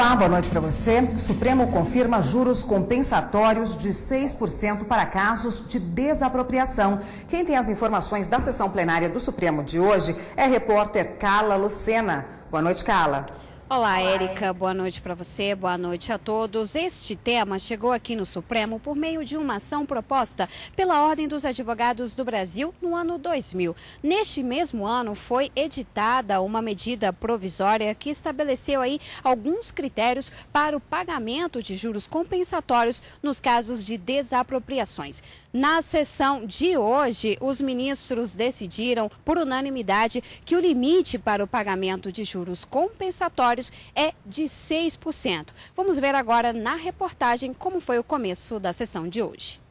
Olá, boa noite para você. O Supremo confirma juros compensatórios de 6% para casos de desapropriação. Quem tem as informações da sessão plenária do Supremo de hoje é a repórter Carla Lucena. Boa noite, Carla. Olá, Érica. Boa noite para você, boa noite a todos. Este tema chegou aqui no Supremo por meio de uma ação proposta pela Ordem dos Advogados do Brasil no ano 2000. Neste mesmo ano foi editada uma medida provisória que estabeleceu aí alguns critérios para o pagamento de juros compensatórios nos casos de desapropriações. Na sessão de hoje, os ministros decidiram por unanimidade que o limite para o pagamento de juros compensatórios é de 6%. Vamos ver agora na reportagem como foi o começo da sessão de hoje.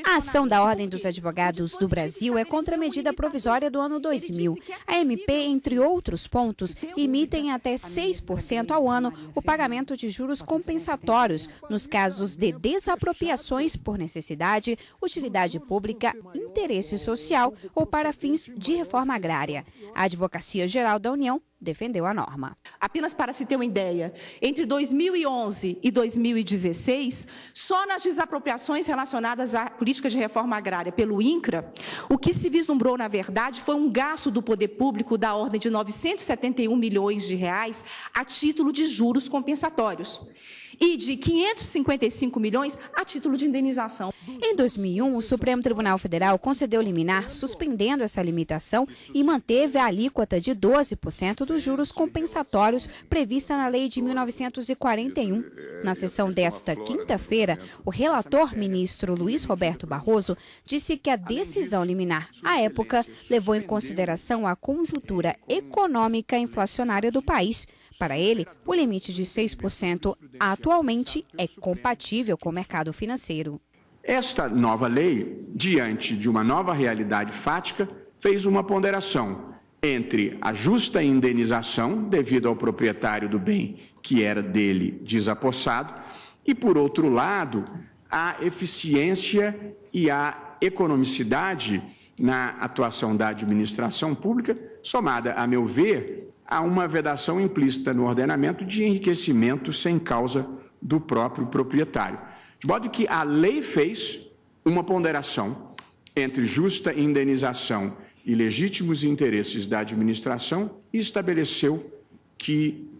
A ação da Ordem dos Advogados do Brasil é contra a medida provisória do ano 2000. A MP, entre outros pontos, limita em até 6% ao ano o pagamento de juros compensatórios nos casos de desapropriações por necessidade, utilidade pública, interesse social ou para fins de reforma agrária. A Advocacia Geral da União defendeu a norma. Apenas para se ter uma ideia, entre 2011 e 2016, só nas desapropriações relacionadas à política de reforma agrária pelo INCRA, o que se vislumbrou, na verdade, foi um gasto do poder público da ordem de 971 milhões de reais a título de juros compensatórios e de 555 milhões a título de indenização. Em 2001, o Supremo Tribunal Federal concedeu liminar suspendendo essa limitação e manteve a alíquota de 12% dos juros compensatórios prevista na Lei de 1941. Na sessão desta quinta-feira, o relator ministro Luiz Roberto Barroso disse que a decisão liminar, à época, levou em consideração a conjuntura econômica inflacionária do país. Para ele, o limite de 6% atualmente é compatível com o mercado financeiro. Esta nova lei, diante de uma nova realidade fática, fez uma ponderação entre a justa indenização devido ao proprietário do bem que era dele desapossado e, por outro lado, a eficiência e a economicidade na atuação da administração pública, somada, a meu ver, há uma vedação implícita no ordenamento de enriquecimento sem causa do próprio proprietário. De modo que a lei fez uma ponderação entre justa indenização e legítimos interesses da administração e estabeleceu que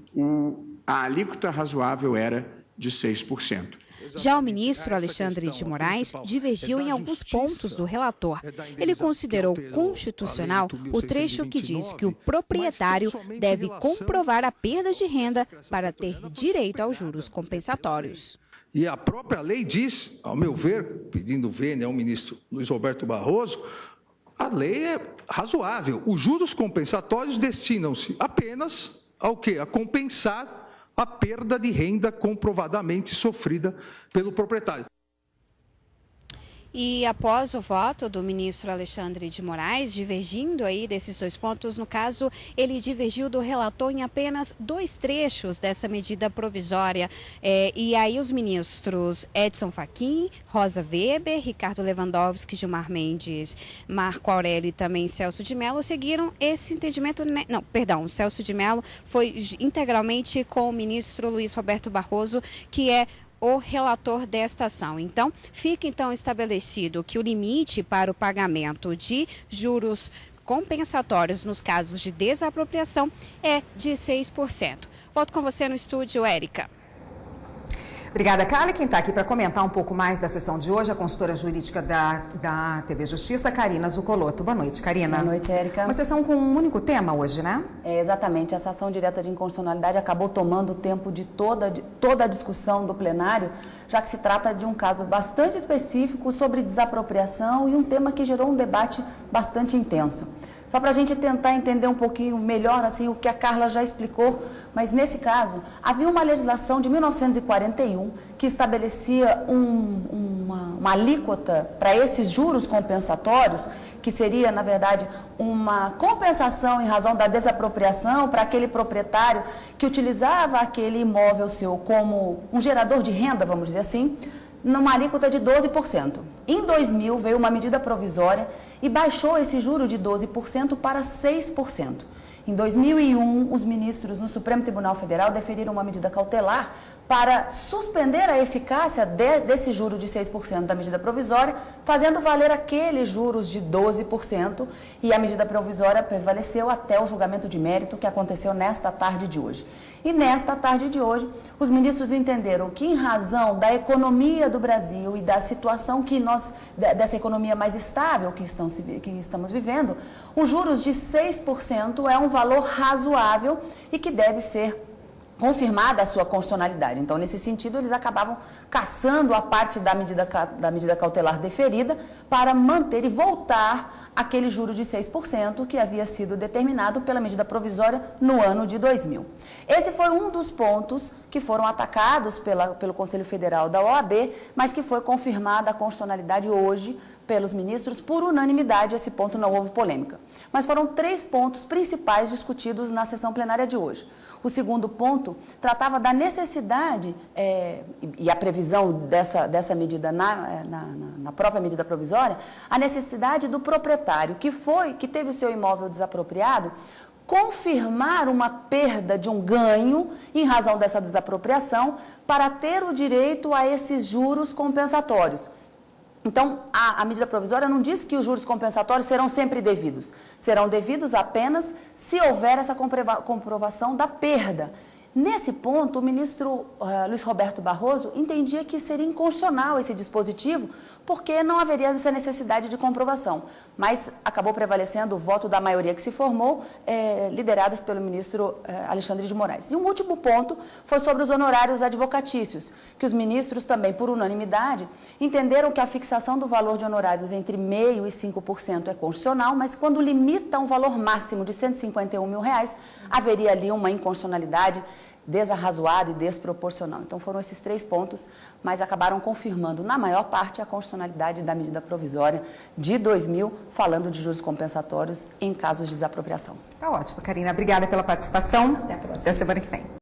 a alíquota razoável era de 6%. Já o ministro Alexandre de Moraes divergiu em alguns pontos do relator. Ele considerou constitucional o trecho que diz que o proprietário deve comprovar a perda de renda para ter direito aos juros compensatórios. E a própria lei diz, ao meu ver, pedindo vênia ao ministro Luiz Roberto Barroso, a lei é razoável. Os juros compensatórios destinam-se apenas ao quê? A compensar a perda de renda comprovadamente sofrida pelo proprietário. E após o voto do ministro Alexandre de Moraes, divergindo aí desses dois pontos, no caso, ele divergiu do relator em apenas dois trechos dessa medida provisória. E aí os ministros Edson Fachin, Rosa Weber, Ricardo Lewandowski, Gilmar Mendes, Marco Aurélio e também Celso de Mello seguiram esse entendimento. Não, perdão, Celso de Mello foi integralmente com o ministro Luiz Roberto Barroso, que é o relator desta ação. Então, fica estabelecido que o limite para o pagamento de juros compensatórios nos casos de desapropriação é de 6%. Volto com você no estúdio, Érica. Obrigada, Carla. Quem está aqui para comentar um pouco mais da sessão de hoje, a consultora jurídica da TV Justiça, Karina Zucolotto. Boa noite, Karina. Boa noite, Érica. Uma sessão com um único tema hoje, né? Exatamente. Essa ação direta de inconstitucionalidade acabou tomando o tempo de toda a discussão do plenário, já que se trata de um caso bastante específico sobre desapropriação e um tema que gerou um debate bastante intenso. Só para a gente tentar entender um pouquinho melhor assim, o que a Carla já explicou, mas nesse caso, havia uma legislação de 1941 que estabelecia uma alíquota para esses juros compensatórios, que seria, na verdade, uma compensação em razão da desapropriação para aquele proprietário que utilizava aquele imóvel seu como um gerador de renda, vamos dizer assim, numa alíquota de 12%. Em 2000, veio uma medida provisória e baixou esse juro de 12% para 6%. Em 2001, os ministros no Supremo Tribunal Federal deferiram uma medida cautelar para suspender a eficácia desse juro de 6% da medida provisória, fazendo valer aqueles juros de 12%, e a medida provisória prevaleceu até o julgamento de mérito que aconteceu nesta tarde de hoje. E nesta tarde de hoje, os ministros entenderam que, em razão da economia do Brasil e da situação dessa economia mais estável que estamos vivendo, os juros de 6% é um valor razoável e que deve ser confirmada a sua constitucionalidade. Então, nesse sentido, eles acabavam cassando a parte da medida cautelar deferida para manter e voltar aquele juro de 6% que havia sido determinado pela medida provisória no ano de 2000. Esse foi um dos pontos que foram atacados pelo Conselho Federal da OAB, mas que foi confirmada a constitucionalidade hoje pelos ministros por unanimidade. Esse ponto não houve polêmica. Mas foram 3 pontos principais discutidos na sessão plenária de hoje. O segundo ponto tratava da necessidade, e a previsão dessa medida na própria medida provisória, a necessidade do proprietário que teve o seu imóvel desapropriado confirmar uma perda de um ganho em razão dessa desapropriação para ter o direito a esses juros compensatórios. Então, a medida provisória não diz que os juros compensatórios serão sempre devidos. Serão devidos apenas se houver essa comprovação da perda. Nesse ponto, o ministro Luiz Roberto Barroso entendia que seria inconstitucional esse dispositivo, porque não haveria essa necessidade de comprovação. Mas acabou prevalecendo o voto da maioria que se formou, liderados pelo ministro Alexandre de Moraes. E um último ponto foi sobre os honorários advocatícios, que os ministros também, por unanimidade, entenderam que a fixação do valor de honorários entre 0,5% e 5% é constitucional, mas quando limita um valor máximo de R$ 151 mil, haveria ali uma inconstitucionalidade desarrazoada e desproporcional. Então, foram esses 3 pontos, mas acabaram confirmando, na maior parte, a constitucionalidade da medida provisória de 2000, falando de juros compensatórios em casos de desapropriação. Tá ótimo, Karina. Obrigada pela participação. Até a próxima. Até semana que vem.